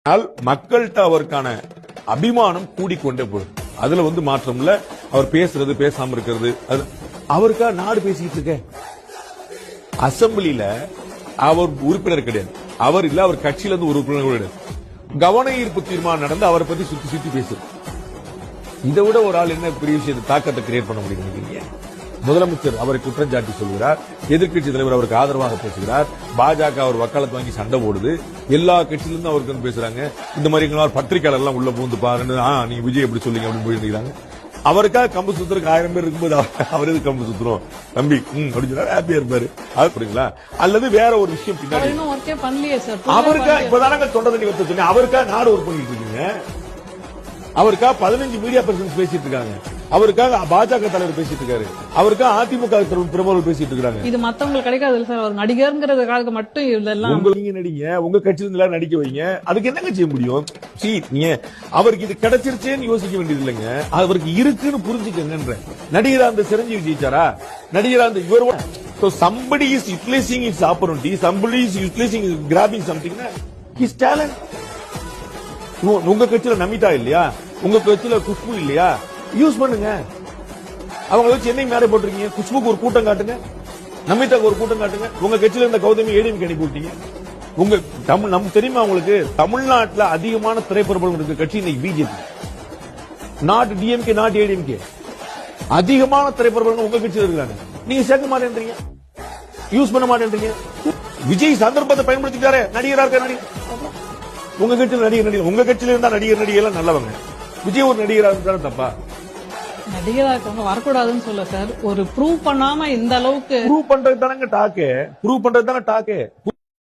மக்கள்கிட்ட அவருக்கான அபிமானம் கூடிக்கொண்டே போகுது. அதுல மாற்றம் இல்ல. அவர் பேசுறது பேசாம இருக்கிறது அவருக்கா நாடு பேசிக்கிட்டு இருக்க. அசம்பிளில அவர் உறுப்பினர் கிடையாது. அவர் இல்ல, அவர் கட்சியில இருந்து ஒரு உறுப்பினர் கிடையாது. கவன ஈர்ப்பு தீர்மானம் நடந்து அவரை பத்தி சுத்தி சுத்தி பேசுறது. இதை விட ஒரு ஆள் என்ன பெரிய விஷயத்தை தாக்கத்தை கிரியேட் பண்ண முடியும்? முதலமைச்சர் அவரை குற்றஞ்சாட்டி சொல்கிறார், எதிர்க்கட்சி தலைவர் அவருக்கு ஆதரவாக பேசுகிறார், பாஜக அவர் வக்காலத்து வாங்கி சண்டை போடுது, எல்லா கட்சியிலிருந்து அவருக்கு பேசுறாங்க. இந்த மாதிரி பத்திரிகையாளர் எல்லாம் உள்ள பூந்து பாருன்னு நீங்க விஜய் எப்படி சொல்லுங்க அப்படின்னு போயிருக்கிறாங்க. அவருக்காக கம்பு சுத்துறதுக்கு 1000 பேர் இருக்கும்போது அவர் எது கம்பு சுத்துறோம் தம்பி அப்படின்னு ஹாப்பியா இருப்பாரு. அப்படிங்களா? அல்லது வேற ஒரு விஷயம் பின்னாடி அவருக்கா இப்பதானங்க தொண்டை தண்ணி வச்சு சொன்னேன். அவருக்கா நாடு ஒர்க் பண்ணிட்டு இருக்கீங்க. அவருக்கா 15 மீடியா பர்சன்ஸ் பேசிட்டு இருக்காங்க. அவருக்காக பாஜக தலைவர் பேசிட்டு இருக்காரு. அவருக்காக அதிமுக பிரமுகர்கள் பேசிட்டு இருக்காங்க. இது மத்தவங்களுக்கு கிடைக்காது சார். அவர் நடிகர்ங்கிறதுக்காக மட்டும் இதெல்லாம் நீங்க நடிங்க, உங்க கட்சியில எல்லாரும் நடிக்க வைங்க. அதுக்கு என்னங்க செய்ய முடியும்? நீங்க அவருக்கு இது கிடைச்சிருச்சேன்னு யோசிக்க வேண்டியது இல்லைங்க, அவருக்கு இருக்குன்னு புரிஞ்சுக்கங்க. நடிகரா அந்த சிரஞ்சீவி ஜெயிச்சாரா? நடிகரா அந்த இவர் So somebody is utilizing his opportunity, somebody is utilizing, grabbing something, his talent. உங்க கட்சியில நமிதா இல்லையா? உங்க கட்சியில குஷ்பு இல்லையா? யூஸ் பண்ணுங்க. அவங்களை வச்சு என்ன மேடை போட்டிருக்கீங்க? குஷ்புக்கு ஒரு கூட்டம் காட்டுங்க, நமிதாக்கு ஒரு கூட்டம் காட்டுங்க. உங்க கட்சியில இருந்த கௌதமி ஏடிஎம்கே அனுப்பி விட்டீங்க. உங்க தமிழ் நம்ம தெரியுமா உங்களுக்கு? தமிழ்நாட்டில் அதிகமான திரைப்பரங்கள் இருக்க கட்சி இன்னைக்கு BJP, not DMK, not ADMK. அதிகமான திரைப்பரங்கள் உங்க கட்சியில் இருக்கிறாங்க. நீங்க சேர்க்க மாட்டேன்றீங்க, யூஸ் பண்ண மாட்டேன்றீங்க. விஜய் சந்தர்ப்பத்தை பயன்படுத்திட்டாரு, நடிகரா இருக்க நடிகர். உங்க கட்சியில் நடிகர் உங்க கட்சியில இருந்தா நடிகர் எல்லாம் நல்லவங்க. விஜய் ஒரு நடிகரா இருந்தா தப்பா? நடிகரா இருக்கவங்க வரக்கூடாதுன்னு சொல்ல சார். ஒரு ப்ரூவ் பண்ணாம இந்த அளவுக்கு ப்ரூவ் பண்றது தானங்க டாக்கு.